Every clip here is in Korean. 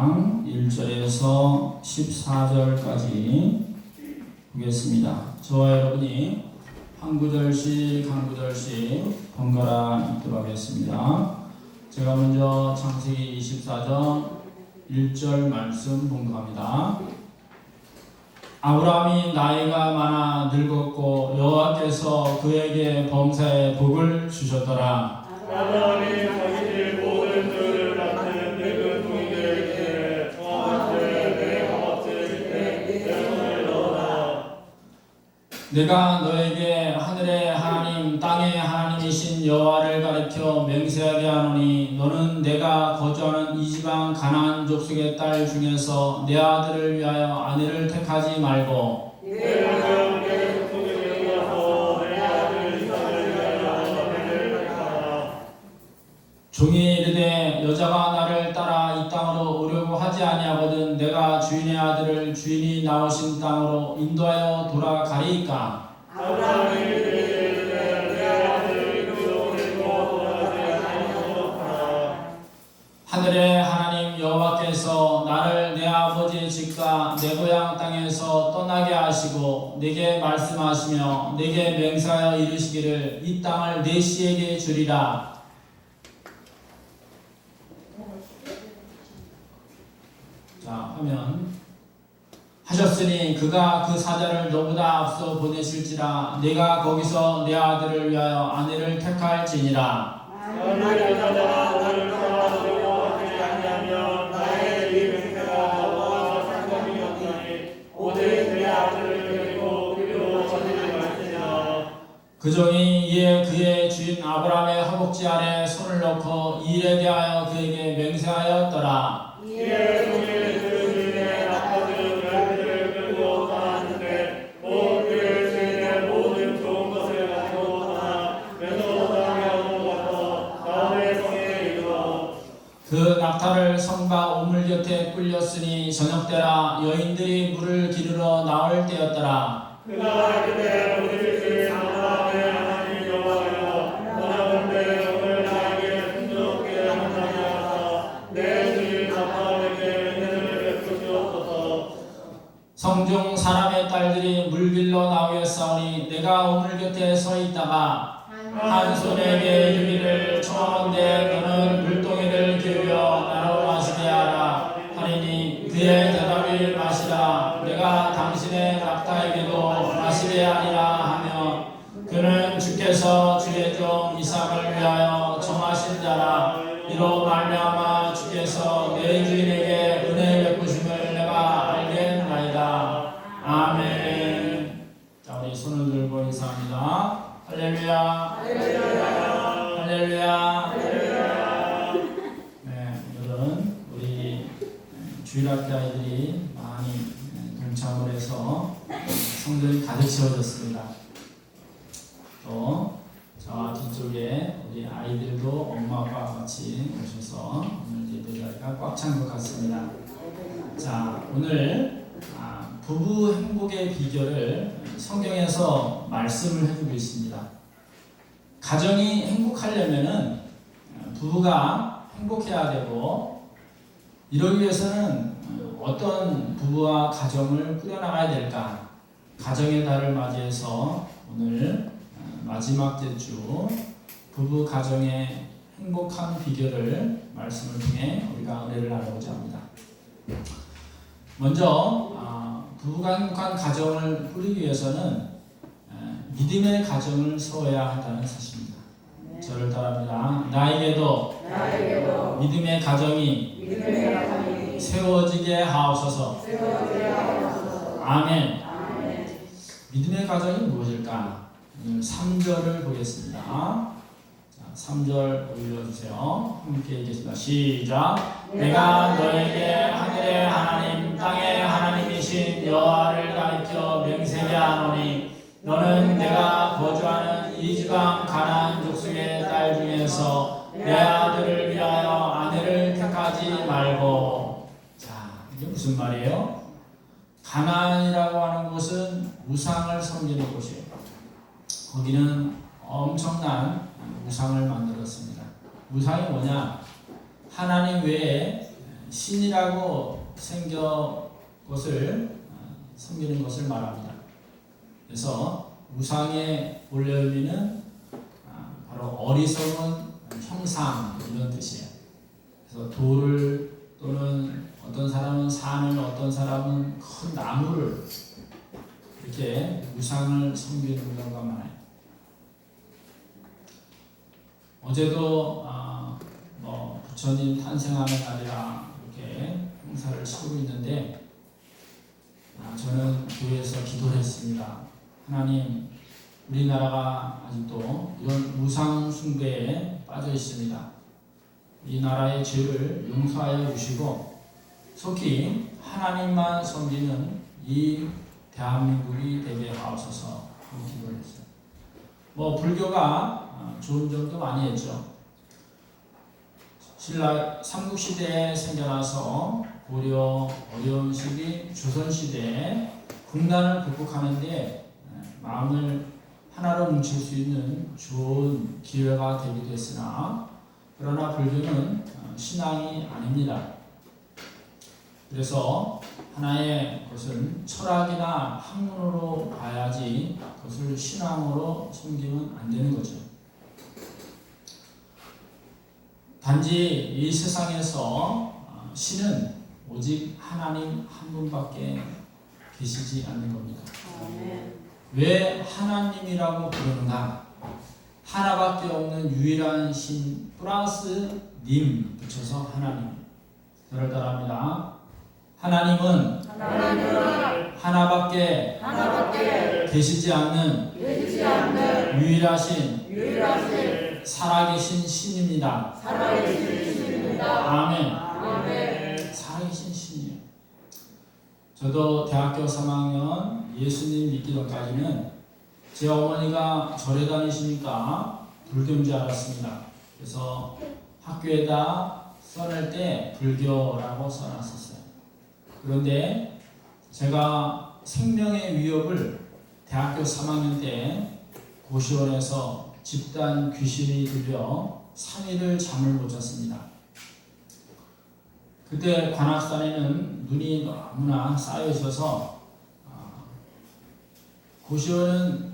6장 1절에서 14절까지 보겠습니다. 저와 여러분이 한 구절씩 번갈아 읽도록 하겠습니다. 제가 먼저 창세기 24장 1절 말씀 봉독합니다. 아브라함이 나이가 많아 늙었고 여호와께서 그에게 범사에 복을 주셨더라. 아브라함이 자기의 모든 들을 낳는 늙은 동이들에게 정하되 내가 엎드릴 때 내 손을 넣어라. 내가 너에게 하늘의 하나님 땅의 하나님이신 여호와를 가리켜 맹세하게 하노니 너는 내가 거주하는 이 지방 가나안 족속의 딸 중에서 내 아들을 위하여 아내를 택하지 말고 내가 내 족속에게 와서 내 아들 이삭을 위하여 아내를 택하라. 종이 이르되 여자가 나를 따라 이 땅으로 오려고 하지 아니하거든 내가 주인의 아들을 주인이 나오신 땅으로 인도하여 돌아가리이까. 아브라함이 이르되 내 아들을 이리로 데리고 돌아가지 아니하였다. 하늘의 하나님 여호와께서 나를 내 아버지의 집과 내 고향 땅에서 떠나게 하시고 내게 말씀하시며 내게 맹세하여 이르시기를 이 땅을 내 씨에게 주리라. 자, 하면 하셨으니 그가 그 사자를 너보다 앞서 보내실지라 내가 거기서 내 아들을 위하여 아내를 택할지니라. 만일 여자가 나를 따라오려고 하지 아니하면 나의 이 맹세가 너와 상관이 없으니 오직 내 아들을 데리고 그리로 가지 말지니라. 그 종이 이에 그의 주인 아브라함의 허벅지 아래 손을 넣고 이 일에 대하여 그에게 맹세하였더라. 이에 종이 그 주인의 나팔을 열매를 끌고 떠났는데 또 그의 주인의 모든 좋은 것을 가지고 떠나 메소포타미아로 가서 다음의 성에 이르러 그 낙타를 성과 우물 곁에 꿀렸으니 저녁때라 여인들이 물을 기르러 나올 때였더라. 그가 그때 우리 주인 아브라함의 하나님 여호와여 원하건대 오늘 나에게 순종케 한다니 하사 내 주인 아브라함에게 은혜를 베푸시옵소서. 성중 사람의 딸들이 물 길러 나오겠사오니 내가 우물 곁에 서 있다가 한 손에게 이르기를 청하건대 너는 물동이를 기울여 나로 마시게 하라 하리니 그의 대답이 마시라 내가 당신의 낙타에게도 마시게 하리라 하며 그는 주께서 주의 종 이삭을 위하여 정하신 자라 이로 말미암아 주께서 내 주인에게 은혜 베푸심을 내가 알겠나이다. 아멘. 자, 우리 손을 들고 인사합니다. 할렐루야. 할렐루야. 네, 오늘은 우리 주일학교 아이들이 많이 동참을 해서 성전이 가득 채워졌습니다. 또 저와 뒤쪽에 우리 아이들도 엄마 아빠 같이 오셔서 오늘 예배 자리가 꽉 찬 것 같습니다. 자, 오늘 부부 행복의 비결을 성경에서 말씀을 해주고 있습니다. 가정이 행복하려면은 부부가 행복해야 되고 이러기 위해서는 어떤 부부와 가정을 꾸려나가야 될까? 가정의 달을 맞이해서 오늘 마지막 주 부부 가정의 행복한 비결을 말씀을 통해 우리가 은혜를 나누고자 합니다. 먼저 부부가 행복한 가정을 꾸리기 위해서는 믿음의 가정을 세워야 한다는 사실입니다. 저를 따라합니다. 나에게도 믿음의 가정이 세워지게 하옵소서. 아멘. 믿음의 가정이 무엇일까? 3절을 보겠습니다. 자, 3절 올려주세요. 함께 읽겠습니다. 시작. 내가 너에게 하늘의 하나님 땅의 하나님이신 여호와를 가리켜 맹세하게 하노니 너는 내가 거주하는 이 지방 가나안 족속의 딸 중에서 내 아들을 위하여 아내를 택하지 말고. 자, 이게 무슨 말이에요? 가나안이라고 하는 곳은 우상을 섬기는 곳이에요. 거기는 엄청난 우상을 만들었습니다. 우상이 뭐냐? 하나님 외에 신이라고 생겨 것을 섬기는 것을 말합니다. 그래서 우상의 본래 의미는 바로 어리석은 형상 이런 뜻이에요. 그래서 돌을 또는 어떤 사람은 산을 어떤 사람은 큰 나무를 이렇게 우상을 섬기는 경우가 많아요. 어제도 부처님 탄생하는 날이라 이렇게 행사를 치르고 있는데 저는 교회에서 기도를 했습니다. 하나님, 우리나라가 아직도 이런 우상 숭배에 빠져 있습니다. 이 나라의 죄를 용서하여 주시고 속히 하나님만 섬기는 이 대한민국이 되게 하옵소서 하고 기도를 했어요. 불교가 좋은 점도 많이 했죠. 신라 삼국시대에 생겨나서 고려 어려운 시기 조선시대에 국난을 극복하는데 마음을 하나로 뭉칠 수 있는 좋은 기회가 되기도 했으나 그러나 불교는 신앙이 아닙니다. 그래서 하나의 것은 철학이나 학문으로 봐야지 그것을 신앙으로 섬기면 안 되는 거죠. 단지 이 세상에서 신은 오직 하나님 한 분밖에 계시지 않는 겁니다. 왜 하나님이라고 부르는가? 하나밖에 없는 유일한 신 플러스 님 붙여서 하나님. 저를 따라합니다. 하나님은 하나밖에 계시지 않는 유일하신 살아계신 신입니다. 아멘. 살아계신 신이에요. 저도 대학교 3학년 예수님 믿기 전까지는 제 어머니가 절에 다니시니까 불교인 줄 알았습니다. 그래서 학교에다 써낼 때 불교라고 써놨었어요. 그런데 제가 생명의 위협을 대학교 3학년 때 고시원에서 집단 귀신이 들려 3일을 잠을 못 잤습니다. 그때 관악산에는 눈이 너무나 쌓여 있어서 고시원은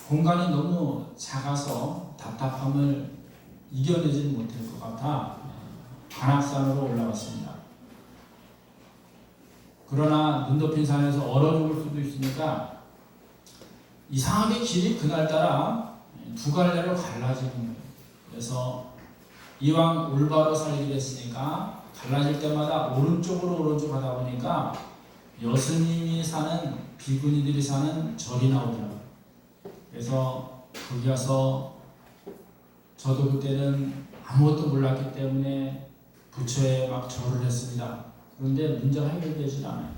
공간이 너무 작아서 답답함을 이겨내지 못할 것 같아 관악산으로 올라갔습니다. 그러나 눈 덮인 산에서 얼어 죽을 수도 있으니까 이상하게 길이 그날따라 두 갈래로 갈라지는 거예요. 그래서 이왕 올바로 살기로 했으니까 갈라질 때마다 오른쪽으로 하다 보니까 여스님이 사는 비구니들이 사는 절이 나오더라고요. 그래서 거기 가서 저도 그때는 아무것도 몰랐기 때문에 부처에 막 절을 했습니다. 그런데 문제가 해결되지 않아요.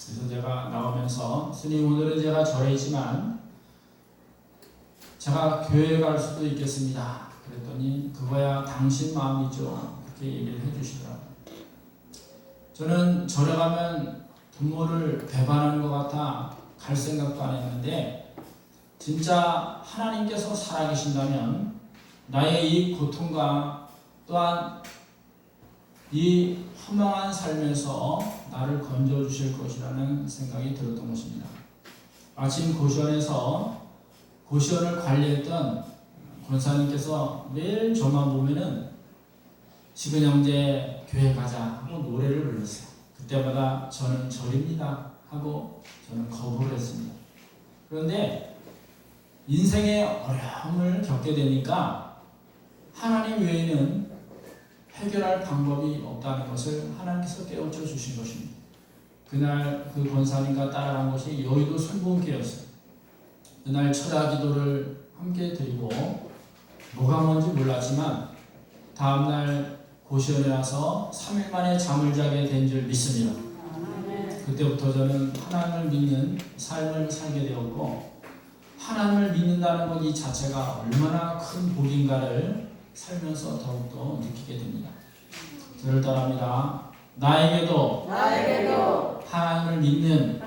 그래서 제가 나오면서 스님, 오늘은 제가 절에 있지만 제가 교회에 갈 수도 있겠습니다. 그랬더니 그거야 당신 마음이죠. 그렇게 얘기를 해주시더라고요. 저는 절에 가면 부모를 배반하는 것 같아 갈 생각도 안 했는데 진짜 하나님께서 살아계신다면 나의 이 고통과 또한 이 허망한 삶에서 나를 건져주실 것이라는 생각이 들었던 것입니다. 마침 고시원을 관리했던 권사님께서 매일 저만 보면은 시근 형제 교회 가자 하고 노래를 불렀어요. 그때마다 저는 절입니다 하고 저는 거부를 했습니다. 그런데 인생의 어려움을 겪게 되니까 하나님 외에는 해결할 방법이 없다는 것을 하나님께서 깨우쳐 주신 것입니다. 그날 그 권사님과 따라간 것이 여의도 순복음교회였어요. 그날 철야 기도를 함께 드리고 뭐가 뭔지 몰랐지만 다음날 고시원에 와서 3일 만에 잠을 자게 된 줄 믿습니다. 그때부터 저는 하나님을 믿는 삶을 살게 되었고 하나님을 믿는다는 것 이 자체가 얼마나 큰 복인가를 살면서 더욱더 느끼게 됩니다. 저를 따라합니다. 나에게도 하나님을 믿는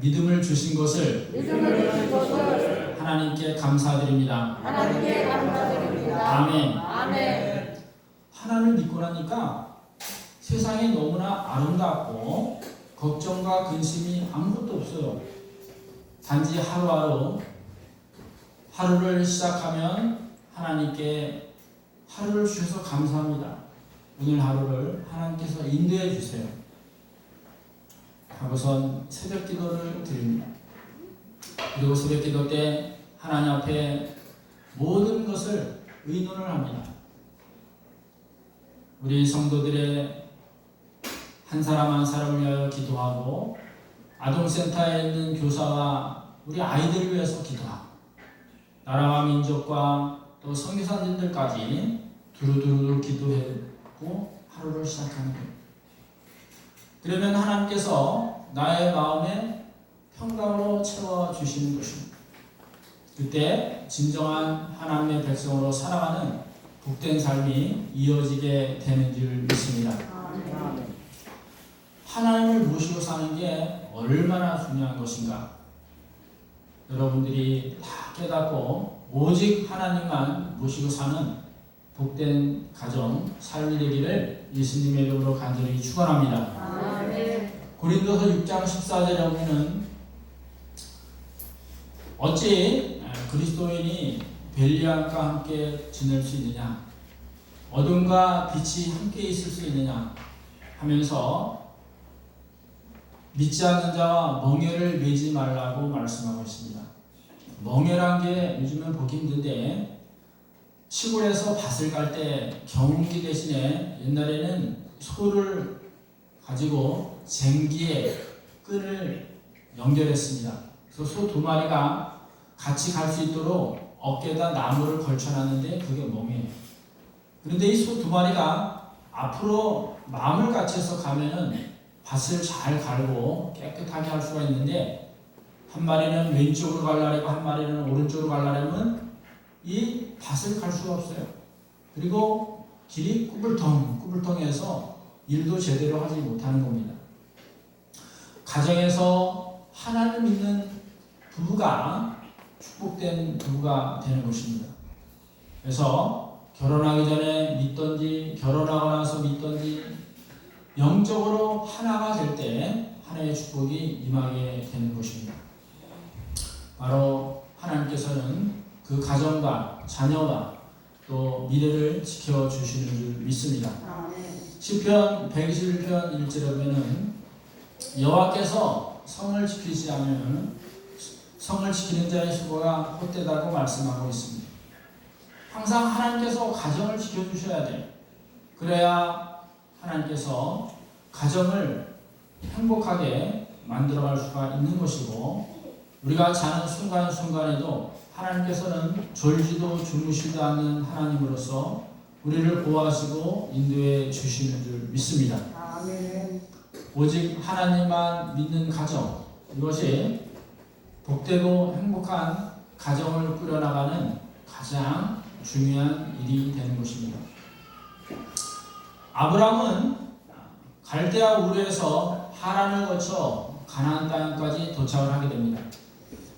믿음을 주신 것을 하나님께 감사드립니다. 아멘. 하나님을 믿고 나니까 세상이 너무나 아름답고 걱정과 근심이 아무것도 없어요. 단지 하루를 시작하면 하나님께 하루를 주셔서 감사합니다. 오늘 하루를 하나님께서 인도해 주세요. 하고선 새벽 기도를 드립니다. 그리고 새벽 기도 때 하나님 앞에 모든 것을 의논을 합니다. 우리 성도들의 한 사람 한 사람을 위하여 기도하고 아동센터에 있는 교사와 우리 아이들을 위해서 기도하고 나라와 민족과 또 선교사님들까지 두루두루 기도하고 하루를 시작하는 거예요. 그러면 하나님께서 나의 마음에 평강으로 채워주시는 것입니다. 그때 진정한 하나님의 백성으로 살아가는 복된 삶이 이어지게 되는 줄 믿습니다. 하나님을 모시고 사는 게 얼마나 중요한 것인가. 여러분들이 다 깨닫고 오직 하나님만 모시고 사는 복된 가정, 삶이 되기를 예수님의 이름으로 간절히 축원합니다. 고린도서 6장 14절에 보면 어찌 그리스도인이 벨리암과 함께 지낼 수 있느냐, 어둠과 빛이 함께 있을 수 있느냐 하면서 믿지 않는 자와 멍에를 매지 말라고 말씀하고 있습니다. 멍에란 게 요즘은 보기 힘든데 시골에서 밭을 갈 때 경운기 대신에 옛날에는 소를 가지고 쟁기에 끈을 연결했습니다. 그래서 소 두 마리가 같이 갈 수 있도록 어깨에다 나무를 걸쳐놨는데 그게 멍에예요. 그런데 이 소 두 마리가 앞으로 마음을 같이해서 가면은 밭을 잘 갈고 깨끗하게 할 수가 있는데 한 마리는 왼쪽으로 가려고 한 마리는 오른쪽으로 가려면 이 밭을 갈 수가 없어요. 그리고 길이 꾸불텅해서 일도 제대로 하지 못하는 겁니다. 가정에서 하나님을 믿는 부부가 축복된 부부가 되는 것입니다. 그래서 결혼하기 전에 믿던지 결혼하고 나서 믿던지 영적으로 하나가 될 때 하나님의 축복이 임하게 되는 것입니다. 바로 하나님께서는 그 가정과 자녀와 또 미래를 지켜주시는 줄 믿습니다. 시편 121편 1절에 보면 여호와께서 성을 지키지 않으면 성을 지키는 자의 수고가 헛되다고 말씀하고 있습니다. 항상 하나님께서 가정을 지켜주셔야 돼요. 그래야 하나님께서 가정을 행복하게 만들어갈 수가 있는 것이고 우리가 자는 순간순간에도 하나님께서는 졸지도 주무시지 않는 하나님으로서 우리를 보호하시고 인도해 주시는 줄 믿습니다. 오직 하나님만 믿는 가정, 이것이 복되고 행복한 가정을 꾸려나가는 가장 중요한 일이 되는 것입니다. 아브라함은 갈대아 우르에서 하란을 거쳐 가나안 땅까지 도착을 하게 됩니다.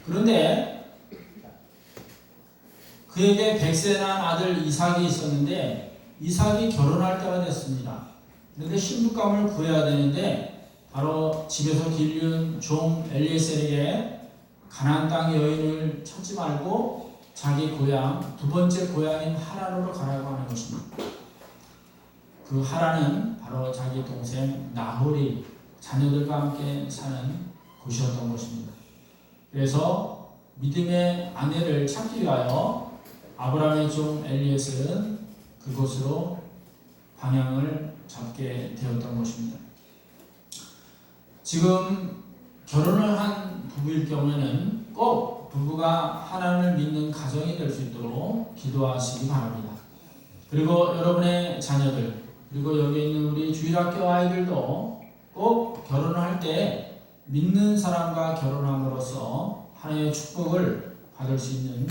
그런데 그에게 100세 난 아들 이삭이 있었는데 이삭이 결혼할 때가 됐습니다. 그런데 신부감을 구해야 되는데 바로 집에서 길리운 종 엘리에셀에게 가나안 땅 여인을 찾지 말고 자기 고향, 두 번째 고향인 하란으로 가라고 하는 것입니다. 그 하란은 바로 자기 동생 나홀이 자녀들과 함께 사는 곳이었던 것입니다. 그래서 믿음의 아내를 찾기 위하여 아브라함의 종 엘리에셀은 그곳으로 방향을 잡게 되었던 것입니다. 지금 결혼을 한 부부일 경우에는 꼭 부부가 하나님을 믿는 가정이 될 수 있도록 기도하시기 바랍니다. 그리고 여러분의 자녀들, 그리고 여기 있는 우리 주일학교 아이들도 꼭 결혼을 할 때 믿는 사람과 결혼함으로써 하나님의 축복을 받을 수 있는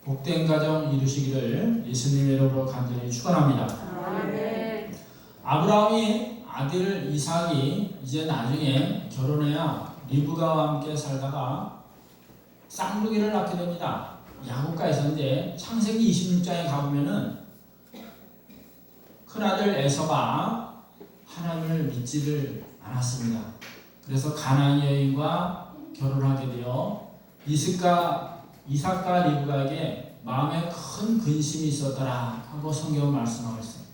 복된 가정 이루시기를 예수님의 이름으로 간절히 축원합니다. 아브라함이 아들 이삭이 이제 나중에 결혼해야 리브가와 함께 살다가 쌍둥이를 낳게 됩니다. 야곱과 에서인데 창세기 26장에 가보면은 큰아들 에서가 하나님을 믿지를 않았습니다. 그래서 가나안 여인과 결혼하게 되어 이삭과 리브가에게 마음에 큰 근심이 있었더라 하고 성경은 말씀하고 있어요.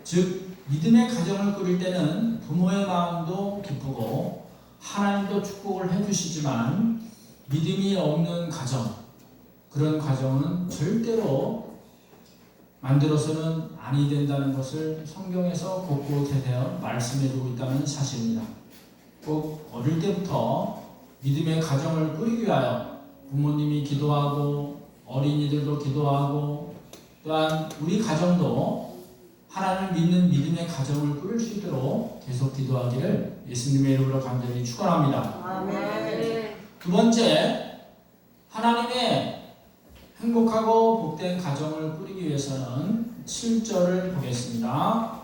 즉 믿음의 가정을 꾸릴 때는 부모의 마음도 기쁘고 하나님도 축복을 해주시지만 믿음이 없는 가정, 그런 가정은 절대로 만들어서는 아니 된다는 것을 성경에서 곳곳에 말씀해주고 있다는 사실입니다. 꼭 어릴 때부터 믿음의 가정을 꾸리기 위하여 부모님이 기도하고 어린이들도 기도하고 또한 우리 가정도 하나님을 믿는 믿음의 가정을 꾸릴 수 있도록 계속 기도하기를 예수님의 이름으로 간절히 축원합니다. 아멘. 두 번째, 하나님의 행복하고 복된 가정을 꾸리기 위해서는 7절을 보겠습니다.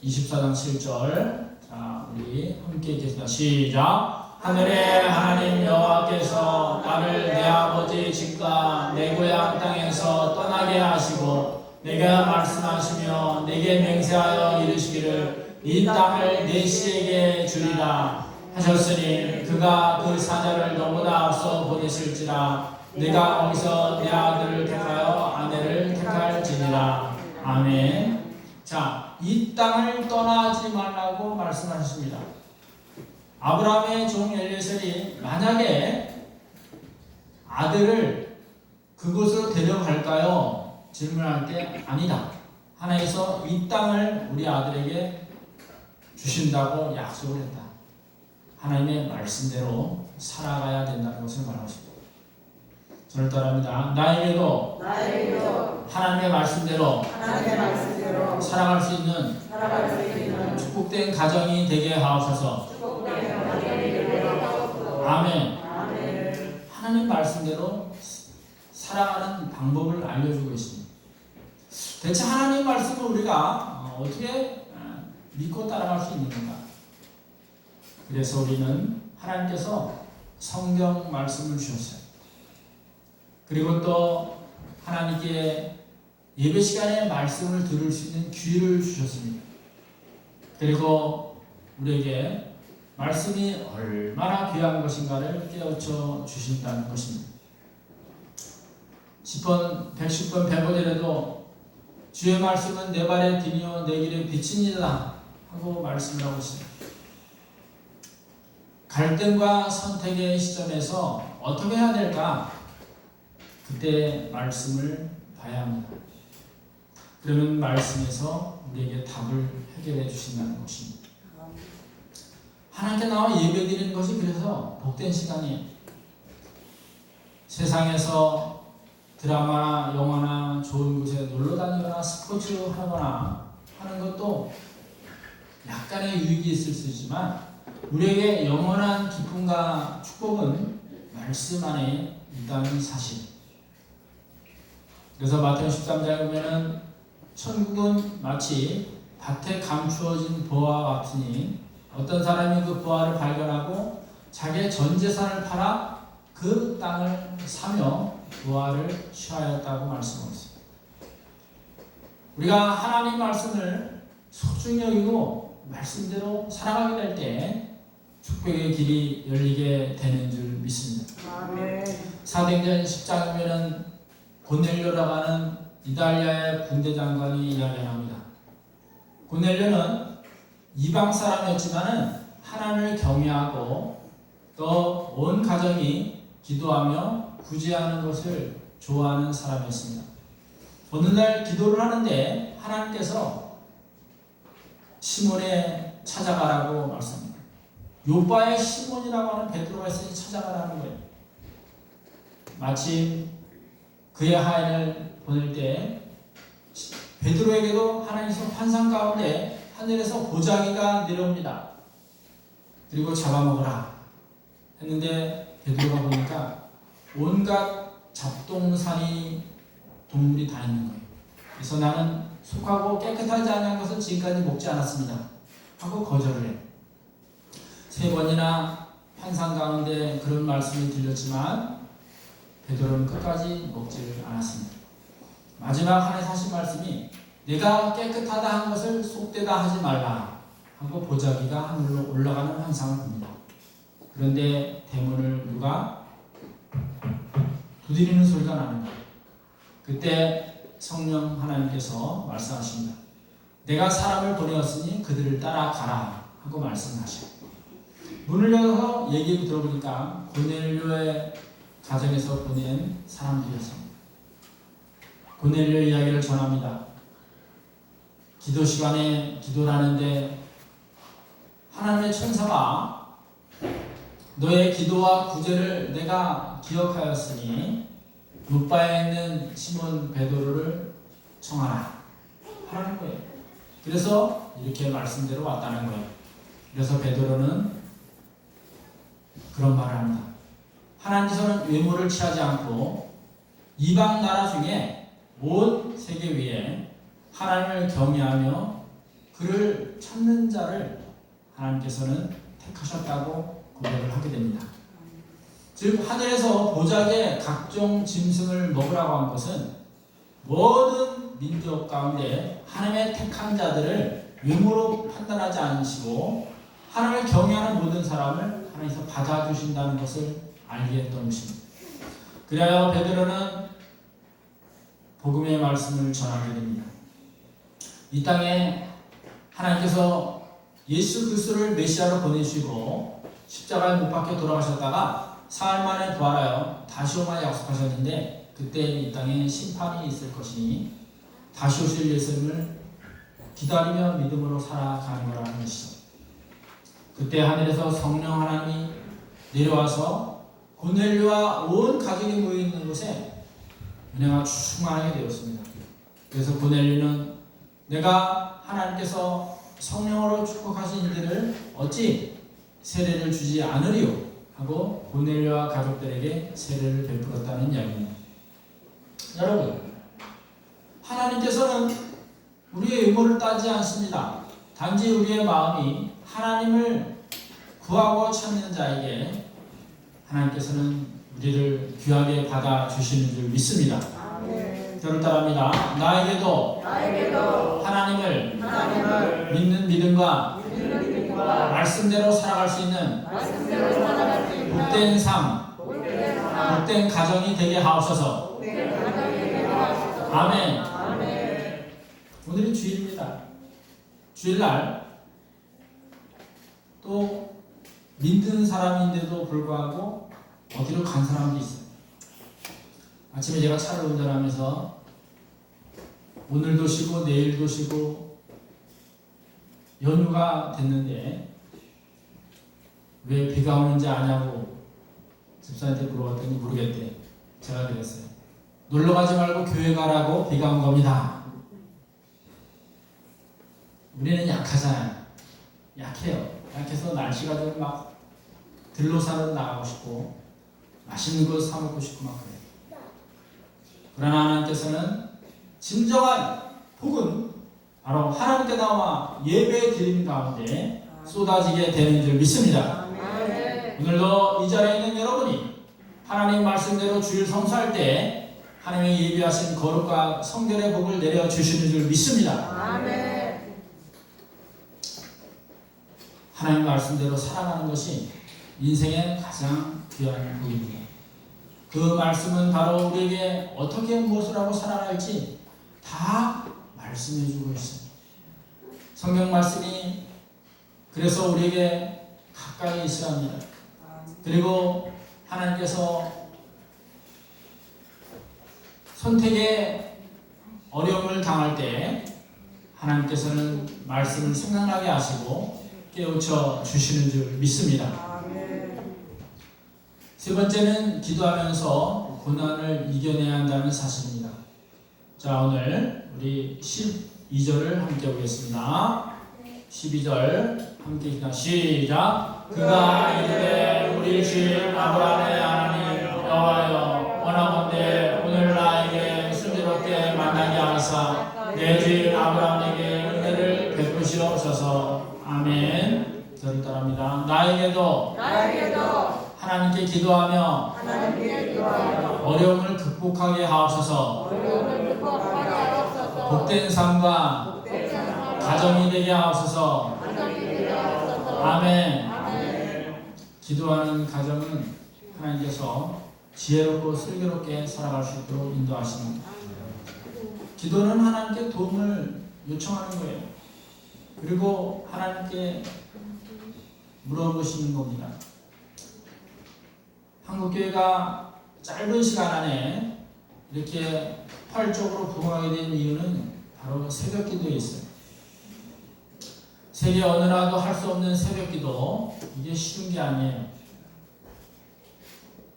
24장 7절. 자, 우리 함께 읽겠습니다. 시작. 하늘의 하나님 여호와께서 나를 내 아버지 집과 내 고향 땅에서 떠나게 하시고 내가 말씀하시며 내게 맹세하여 이르시기를 이 땅을 내 씨에게 주리라 하셨으니 그가 그 사자를 너보다 앞서 보내실지라 내가 거기서 내 아들을 택하여 아내를 택할지니라. 아멘. 자, 이 땅을 떠나지 말라고 말씀하셨습니다. 아브라함의 종 엘리에셀이 만약에 아들을 그곳으로 데려갈까요? 질문할 때 아니다. 하나님께서 이 땅을 우리 아들에게 주신다고 약속을 했다. 하나님의 말씀대로 살아가야 된다는 것을 말하십니다. 저를 따라합니다. 나에게도 하나님의 말씀대로 살아갈 수 있는 축복된 가정이 되게 하옵소서. 아멘. 하나님 말씀대로 살아가는 방법을 알려주고 있습니다. 대체 하나님 말씀을 우리가 어떻게 믿고 따라갈 수 있는 건가? 그래서 우리는 하나님께서 성경 말씀을 주셨어요. 그리고 또 하나님께 예배 시간에 말씀을 들을 수 있는 귀를 주셨습니다. 그리고 우리에게 말씀이 얼마나 귀한 것인가를 깨우쳐 주신다는 것입니다. 10번, 110번, 100번이라도 주의 말씀은 내 발의 등이요 내 길의 빛이니라 하고 말씀을 하고 있습니다. 갈등과 선택의 시점에서 어떻게 해야 될까? 그때 말씀을 봐야 합니다. 그러면 말씀에서 우리에게 답을 해결해 주신다는 것입니다. 하나님께 나와 예배드리는 것이 그래서 복된 시간이에요. 세상에서 드라마나 영화나 좋은 곳에 놀러 다니거나 스포츠 하거나 하는 것도 약간의 유익이 있을 수 있지만 우리에게 영원한 기쁨과 축복은 말씀 안에 있다는 사실. 그래서 마태복음 13장에 보면은 천국은 마치 밭에 감추어진 보화와 같으니 어떤 사람이 그 보화를 발견하고 자기의 전 재산을 팔아 그 땅을 사며 보화를 취하였다고 말씀하고 있습니다. 우리가 하나님 말씀을 소중히 여기고 말씀대로 살아가게 될 때 축복의 길이 열리게 되는 줄 믿습니다. 아멘. 사도행전 10장이면은 고넬료라고 하는 이달리아의 군대 장관이 이야기합니다. 고넬료는 이방 사람이었지만은 하나님을 경외하고 또 온 가정이 기도하며 구제하는 것을 좋아하는 사람이었습니다. 어느 날 기도를 하는데 하나님께서 시몬에 찾아가라고 말씀합니다. 요바의 시몬이라고 하는 베드로가 있으니 찾아가라는 거예요. 마침 그의 하인을 보낼 때 베드로에게도 하나님께서 환상 가운데 하늘에서 보자기가 내려옵니다. 그리고 잡아먹으라 했는데 베드로가 보니까 온갖 잡동사니 동물이 다 있는 거예요. 그래서 나는 속하고 깨끗하지 않은 것을 지금까지 먹지 않았습니다 하고 거절을 해요. 3번이나 환상 가운데 그런 말씀이 들렸지만 베드로는 끝까지 먹지를 않았습니다. 마지막 한해서 하신 말씀이 내가 깨끗하다 한 것을 속되다 하지 말라 하고 보자기가 하늘로 올라가는 환상을 봅니다. 그런데 대문을 누가 두드리는 소리가 나는 거예요. 그때 성령 하나님께서 말씀하십니다. 내가 사람을 보내었으니 그들을 따라가라 하고 말씀하셔요. 문을 열어서 얘기 들어보니까 고넬료의 가정에서 보낸 사람들이었습니다. 고넬료 이야기를 전합니다. 기도 시간에 기도를 하는데 하나님의 천사가 너의 기도와 구제를 내가 기억하였으니 요바에 있는 시몬 베드로를 청하라 하라는 거예요. 그래서 이렇게 말씀대로 왔다는 거예요. 그래서 베드로는 그런 말을 합니다. 하나님께서는 외모를 취하지 않고 이방 나라 중에 온 세계 위에 하나님을 경외하며 그를 찾는 자를 하나님께서는 택하셨다고 고백을 하게 됩니다. 즉 하늘에서 보자기에 각종 짐승을 먹으라고 한 것은 모든 민족 가운데 하나님의 택한 자들을 외모로 판단하지 않으시고 하나님을 경외하는 모든 사람을 하나님께서 받아주신다는 것을 알게 했던 것입니다. 그래야 베드로는 복음의 말씀을 전하게 됩니다. 이 땅에 하나님께서 예수 그리스도를 메시아로 보내시고 십자가에 못 박혀 돌아가셨다가 사흘 만에 부활하여 다시 오마 약속하셨는데 그때 이 땅에 심판이 있을 것이니 다시 오실 예수님을 기다리며 믿음으로 살아가는 거라는 것이죠. 그때 하늘에서 성령 하나님이 내려와서 고넬료와 온 가족이 모여있는 곳에 은혜가 충만하게 되었습니다. 그래서 고넬료는 내가 하나님께서 성령으로 축복하신 이들을 어찌 세례를 주지 않으리요 하고 고넬료와 가족들에게 세례를 베풀었다는 이야기입니다. 여러분, 하나님께서는 우리의 의무를 따지지 않습니다. 단지 우리의 마음이 하나님을 구하고 찾는 자에게 하나님께서는 우리를 귀하게 받아주시는 줄 믿습니다. 저를 따라합니다. 나에게도 하나님을 믿는 믿음과 말씀대로 살아갈 수 있는 복된 삶, 복된 가정이 되게 하옵소서. 아멘. 오늘이 주일입니다. 주일날 또 믿는 사람인데도 불구하고 어디로 간 사람도 있어요. 아침에 제가 차를 운전하면서 오늘도 쉬고 내일도 쉬고 연휴가 됐는데 왜 비가 오는지 아냐고 집사한테 물어봤더니 모르겠대. 제가 그랬어요. 놀러 가지 말고 교회 가라고 비가 온 겁니다. 우리는 약하잖아요. 약해요. 약해서 날씨가 좀 막 들로사는 나가고 싶고 맛있는 거 사 먹고 싶고 막 그래요. 그러나 하나님께서는 진정한 복은 바로 하나님께 나와 예배 드림 가운데 쏟아지게 되는 줄 믿습니다. 오늘도 이 자리에 있는 여러분이 하나님 말씀대로 주일 성수할 때 하나님의 예비하신 거룩과 성결의 복을 내려주시는 줄 믿습니다. 하나님 말씀대로 살아가는 것이 인생의 가장 귀한 복입니다. 그 말씀은 바로 우리에게 어떻게 무엇을 하고 살아갈지 다 말씀해 주고 있습니다. 성경 말씀이 그래서 우리에게 가까이 있어야 합니다. 그리고 하나님께서 선택에 어려움을 당할 때 하나님께서는 말씀을 생각나게 하시고 깨우쳐 주시는 줄 믿습니다. 세 번째는 기도하면서 고난을 이겨내야 한다는 사실입니다. 자, 오늘 우리 12절을 함께 보겠습니다. 12절 함께 읽다 시작. 그가 이르되 우리 주인 아브라함의 하나님 여호와여 원하건대 오늘 나에게 순조롭게 만나게 하사 내 주인 아브라함에게 은혜를 베푸시옵소서. 아멘. 저를 따라합니다. 나에게도 하나님께 기도하며 어려움을 극복하게 하옵소서. 복된 삶과 가정이 되게 하옵소서. 아멘. 기도하는 가정은 하나님께서 지혜롭고 슬기롭게 살아갈 수 있도록 인도하십니다. 기도는 하나님께 도움을 요청하는 거예요. 그리고 하나님께 물어보시는 겁니다. 한국교회가 짧은 시간 안에 이렇게 활적으로 부흥하게 된 이유는 바로 새벽 기도에 있어요. 세계 어느 나라도 할 수 없는 새벽 기도, 이게 쉬운 게 아니에요.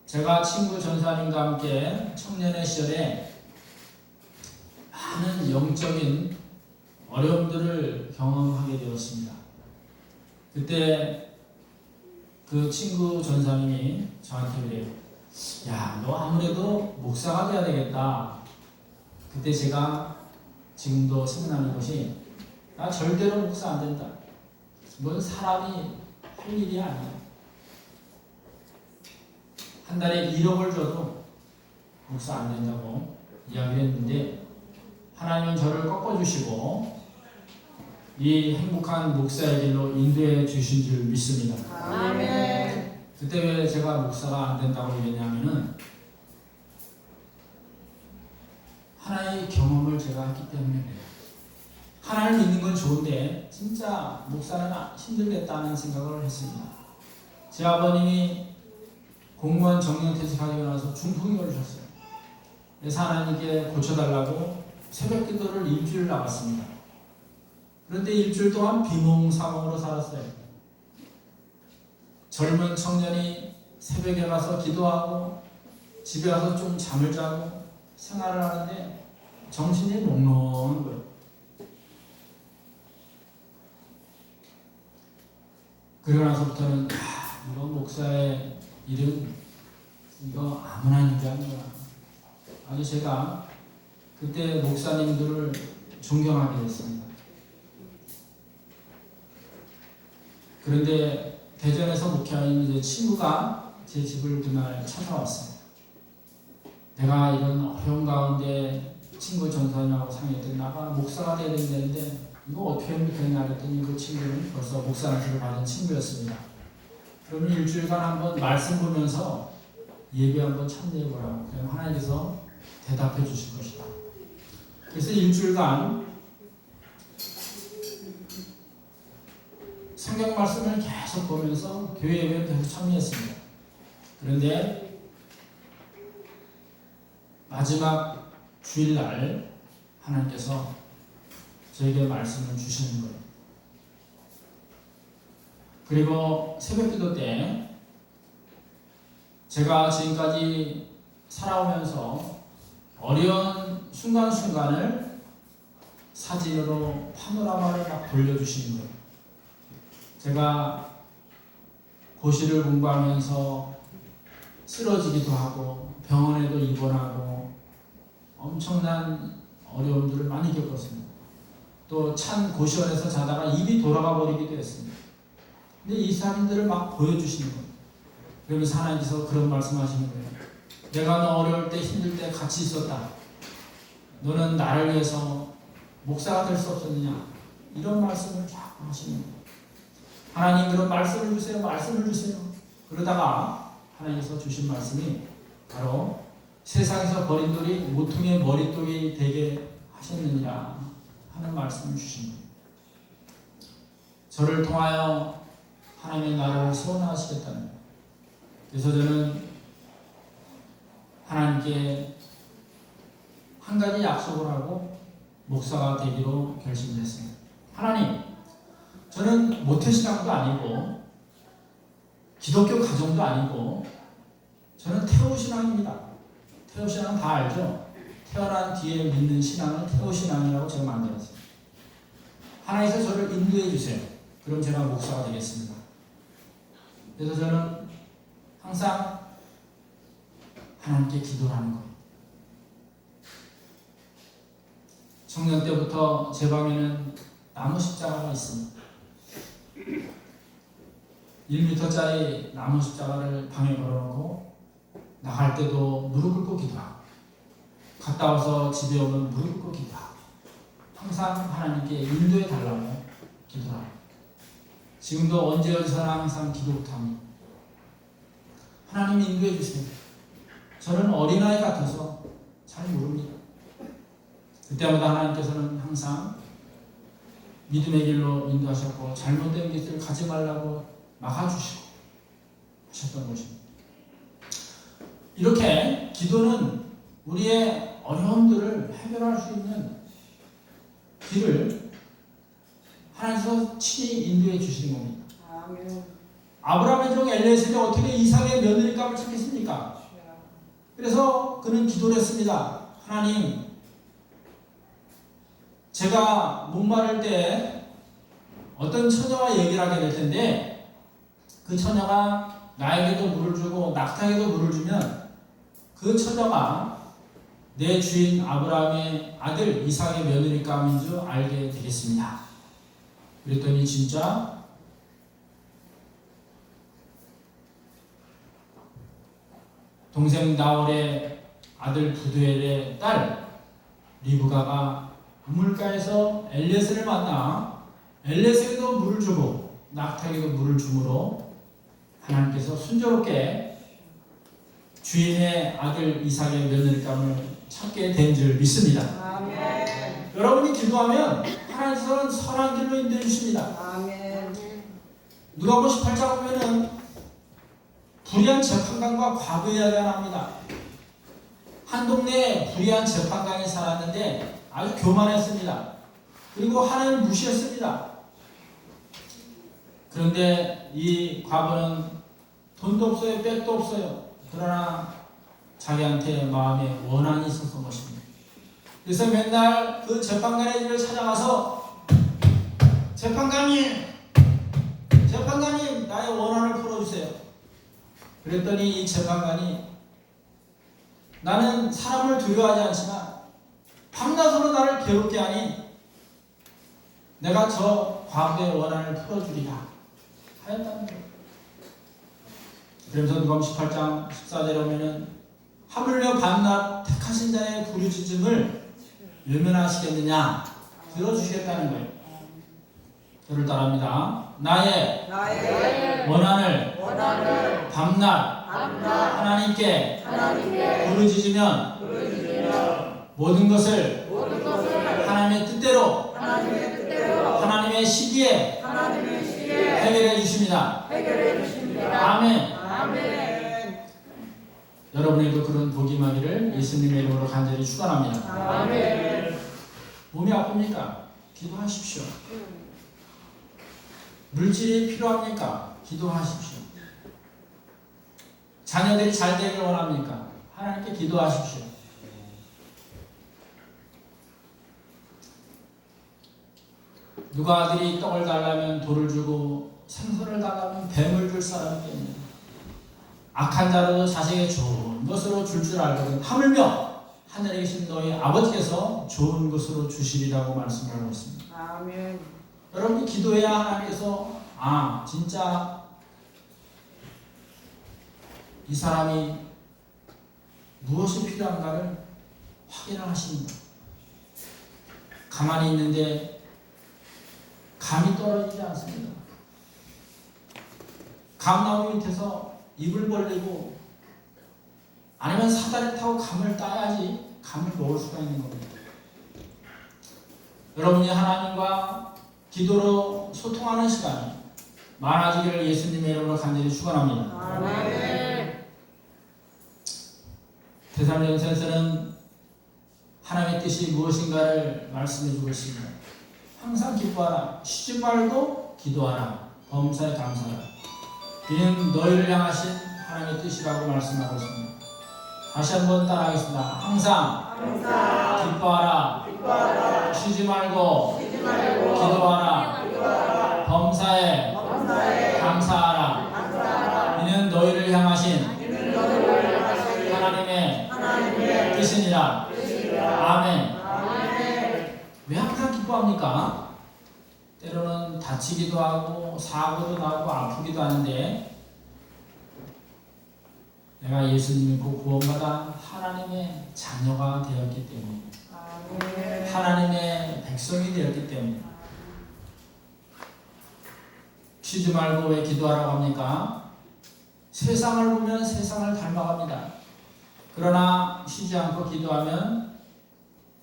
제가 친구 전사님과 함께 청년의 시절에 많은 영적인 어려움들을 경험하게 되었습니다. 그때 그 친구 전사님이 저한테 그래요. 야, 너 아무래도 목사가 돼야 되겠다. 그때 제가 지금도 생각나는 것이, 나 절대로 목사 안 된다. 이건 사람이 할 일이 아니야. 한 달에 1억을 줘도 목사 안 된다고 이야기를 했는데, 하나님은 저를 꺾어주시고 이 행복한 목사의 길로 인도해 주신 줄 믿습니다. 아멘. 그때 왜 제가 목사가 안 된다고 얘기했냐면은, 하나의 경험을 제가 했기 때문에 그래요. 하나를 믿는 건 좋은데 진짜 목사는 힘들겠다는 생각을 했습니다. 제 아버님이 공무원 정년퇴직하고 나서 중풍이 걸리셨어요. 그래서 하나님께 고쳐달라고 새벽 기도를 일주일 나갔습니다. 그런데 일주일 동안 비몽사몽으로 살았어요. 젊은 청년이 새벽에 가서 기도하고 집에 가서 좀 잠을 자고 생활을 하는데 정신이 몽롱한 거예요. 그러고 나서부터는 이거 목사의 일은 이거 아무나 하는 게 아니라, 아주 제가 그때 목사님들을 존경하게 됐습니다. 그런데 대전에서 목회하는 이제 친구가 제 집을 그날 찾아왔어요. 내가 이런 어려운 가운데 친구 전사님하고 상의했더니 나가 목사가 돼야 된다는데 이거 어떻게 하면 되냐 그랬더니 그 친구는 벌써 목사 안수를 받은 친구였습니다. 그러면 일주일간 한번 말씀 보면서 예배 한번 참여해보라고. 그럼 하나님께서 대답해 주실 것이다. 그래서 일주일간 성경 말씀을 계속 보면서 교회 예배에 계속 참여했습니다. 그런데 마지막 주일날 하나님께서 저에게 말씀을 주시는 거예요. 그리고 새벽기도 때 제가 지금까지 살아오면서 어려운 순간순간을 사진으로 파노라마를 막 돌려주시는 거예요. 제가 고시를 공부하면서 쓰러지기도 하고 병원에도 입원하고 엄청난 어려움들을 많이 겪었습니다. 또 찬 고시원에서 자다가 입이 돌아가 버리기도 했습니다. 근데 이 사진들을 막 보여주시는 거예요. 그러면서 하나님께서 그런 말씀하시는 거예요. 내가 너 어려울 때 힘들 때 같이 있었다. 너는 나를 위해서 목사가 될 수 없었느냐. 이런 말씀을 자꾸 하시는 거예요. 하나님 그런 말씀을 주세요. 말씀을 주세요. 그러다가 하나님께서 주신 말씀이 바로 세상에서 버린 돌이 모퉁이의 머릿돌이 되게 하셨느니라 하는 말씀을 주신 거예요. 저를 통하여 하나님의 나라를 세워나가시겠다는 거예요. 그래서 저는 하나님께 한 가지 약속을 하고 목사가 되기로 결심했습니다. 하나님, 저는 모태신앙도 아니고 기독교 가정도 아니고 저는 태호신앙입니다. 태호신앙 다 알죠? 태어난 뒤에 믿는 신앙을 태호신앙이라고 제가 만들었어요. 하나님께서 저를 인도해 주세요. 그럼 제가 목사가 되겠습니다. 그래서 저는 항상 하나님께 기도를 하는 거예요. 청년 때부터 제 방에는 나무 십자가가 있습니다. 1m짜리 나무 십자가를 방에 걸어놓고 나갈 때도 무릎 꿇고 기도하고 갔다 와서 집에 오면 무릎 꿇고 기도하고 항상 하나님께 인도해 달라고 기도하고 지금도 언제 어디서나 항상 기도합니다. 하나님 인도해 주세요. 저는 어린아이 같아서 잘 모릅니다. 그때마다 하나님께서는 항상 믿음의 길로 인도하셨고 잘못된 길을 가지 말라고 막아주시고 하셨던 것입니다. 이렇게 기도는 우리의 어려움들을 해결할 수 있는 길을 하나님께서 친히 인도해 주시는 겁니다. 아멘. 아브라함의 종 엘리에셀이 어떻게 이삭의 며느리감을 찾겠습니까? 그래서 그는 기도를 했습니다. 하나님, 제가 목마를 때 어떤 처녀와 얘기를 하게 될 텐데 그 처녀가 나에게도 물을 주고 낙타에게도 물을 주면 그 처녀가 내 주인 아브라함의 아들 이삭의 며느리감인 줄 알게 되겠습니다. 그랬더니 진짜 동생 나홀의 아들 부두엘의 딸 리브가가 우물가에서 엘리에셀을 만나 엘리에셀에도 물을 주고 낙타에게도 물을 주므로 하나님께서 순조롭게 주인의 아들 이삭의 며느리감을 찾게 된 줄 믿습니다. 아멘. 여러분이 기도하면 하나님께서는 선한 길로 인도해 주십니다. 아멘. 누가복음 18장 보면은 불의한 재판관과 과거 이야기가 나옵니다. 한 동네에 불의한 재판관이 살았는데 아주 교만했습니다. 그리고 하나님을 무시했습니다. 그런데 이 과거는 돈도 없어요, 백도 없어요. 그러나 자기한테 마음에 원한이 있었던 것입니다. 그래서 맨날 그 재판관의 집을 찾아가서 재판관님 나의 원한을 풀어주세요. 그랬더니 이 재판관이 나는 사람을 두려워하지 않지만 밤낮으로 나를 괴롭게 하니 내가 저 과거의 원한을 풀어주리라 하였다는 거예요. 그래서 누가복음 18장 14절에 보면은 하물며 밤낮 택하신 자의 부르짖음을 외면하시겠느냐 들어주시겠다는 거예요. 저를 따라합니다. 나의 원한을 밤낮 하나님께 부르짖으면 모든 것을 하나님의 뜻대로 하나님의 시기에 해결해 주십니다. 아멘. 여러분에게도 그런 복이 임하기를 예수님의 이름으로 간절히 축원합니다. 몸이 아픕니까? 기도하십시오. 물질이 필요합니까? 기도하십시오. 자녀들이 잘 되길 원합니까? 하나님께 기도하십시오. 누가 아들이 떡을 달라면 돌을 주고 생선을 달라면 뱀을 줄 사람이 있느냐. 악한 자로도 자식에게 좋은 것으로 줄 알거든 하물며 하늘에 계신 너희 아버지께서 좋은 것으로 주시리라고 말씀을 하고 있습니다. 아멘. 여러분이 기도해야 하나님께서 진짜 이 사람이 무엇이 필요한가를 확인을 하십니다. 가만히 있는데 감이 떨어지지 않습니다. 감나무 밑에서 입을 벌리고 아니면 사다리 타고 감을 따야지 감을 먹을 수가 있는 겁니다. 여러분이 하나님과 기도로 소통하는 시간이 많아지기를 예수님의 이름으로 간절히 축원합니다. 아멘. 데살로니가전서는 하나님의 뜻이 무엇인가를 말씀해 주고 있습니다. 항상 기뻐하라. 쉬지 말고 기도하라. 범사에 감사하라. 이는 너희를 향하신 하나님의 뜻이라고 말씀하고 있습니다. 다시 한번 따라하겠습니다. 항상 기뻐하라. 쉬지 말고 기도하라. 범사에 감사하라. 이는 너희를 향하신 하나님의 뜻이니라. 아멘. 왜 항상 기뻐합니까? 때로는 다치기도 하고 사고도 나고 아프기도 하는데 내가 예수님 믿고 구원받아 하나님의 자녀가 되었기 때문에 아멘. 하나님의 백성이 되었기 때문에. 쉬지 말고 왜 기도하라고 합니까? 세상을 보면 세상을 닮아갑니다. 그러나 쉬지 않고 기도하면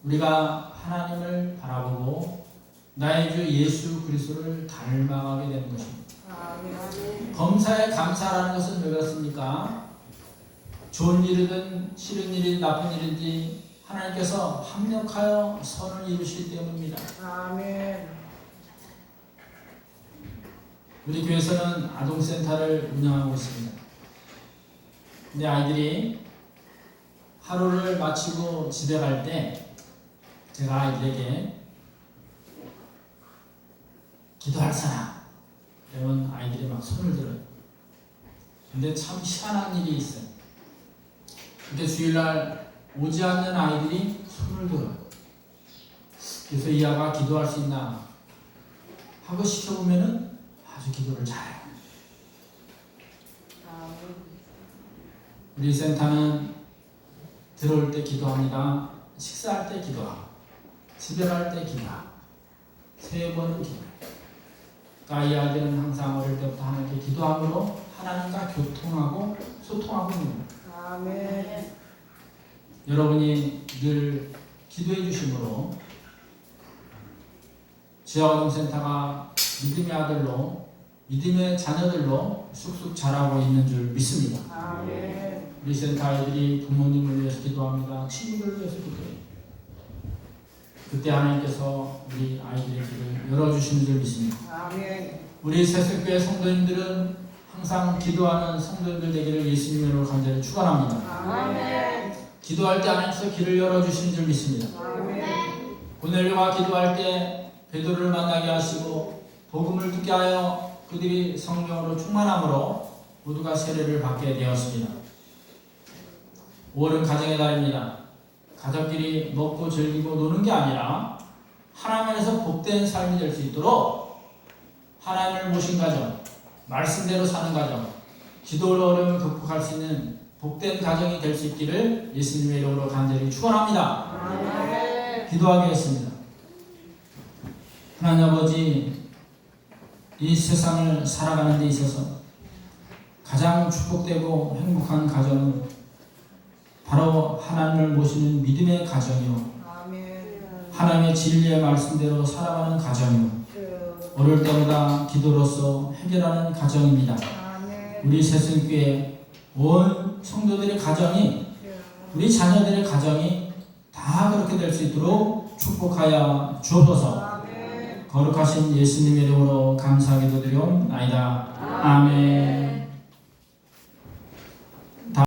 우리가 하나님을 바라보고 나의 주 예수 그리스도를 닮아가게 되는 것입니다. 아멘. 범사에 감사라는 것은 왜 그렇습니까? 좋은 일이든 싫은 일이든 나쁜 일이든지 하나님께서 합력하여 선을 이루시기 때문입니다. 아멘. 우리 교회에서는 아동센터를 운영하고 있습니다. 근데 아이들이 하루를 마치고 집에 갈 때 제가 아이들에게 기도할 사람 그러면 아이들이 막 손을 들어요. 근데 참 희한한 일이 있어요. 그때 주일날 오지 않는 아이들이 손을 들어요. 그래서 이 아가 기도할 수 있나 하고 시켜보면은 아주 기도를 잘해요. 우리 센터는 들어올 때 기도합니다. 식사할 때 기도하고 집에 갈 때 기도하고 3번은 기도해요. 그러니까 이 아이들은 항상 어릴 때부터 하나님께 기도함으로 하나님과 교통하고 소통하고 있는 거예요. 아멘. 여러분이 늘 기도해 주심으로 지하아동센터가 믿음의 아들로 믿음의 자녀들로 쑥쑥 자라고 있는 줄 믿습니다. 아멘. 우리 센터 아이들이 부모님을 위해서 기도합니다. 친구들을 위해서 기도해요. 그때 하나님께서 우리 아이들의 길을 열어주시는 줄 믿습니다. 아멘. 우리 새석교회 성도님들은 항상 기도하는 성도님들 되기를 예수님으로 간절히 축원합니다. 아멘. 기도할 때 하나님께서 길을 열어주시는 줄 믿습니다. 아멘. 고넬료가 기도할 때 베드로를 만나게 하시고 복음을 듣게 하여 그들이 성령으로 충만함으로 모두가 세례를 받게 되었습니다. 5월은 가정의 달입니다. 가족끼리 먹고 즐기고 노는 게 아니라 하나님 안에서 복된 삶이 될 수 있도록 하나님을 모신 가정, 말씀대로 사는 가정, 기도로 어려움을 극복할 수 있는 복된 가정이 될 수 있기를 예수님의 이름으로 간절히 축원합니다. 아멘. 기도하겠습니다. 하나님 아버지, 이 세상을 살아가는 데 있어서 가장 축복되고 행복한 가정은 바로 하나님을 모시는 믿음의 가정이요, 아멘. 하나님의 진리의 말씀대로 살아가는 가정이요, 어릴 때보다 기도로서 해결하는 가정입니다. 아멘. 우리 새순교회 온 성도들의 가정이, 우리 자녀들의 가정이 다 그렇게 될 수 있도록 축복하여 주옵소서. 아멘. 거룩하신 예수님의 이름으로 감사하게 드리옵나이다. 아멘.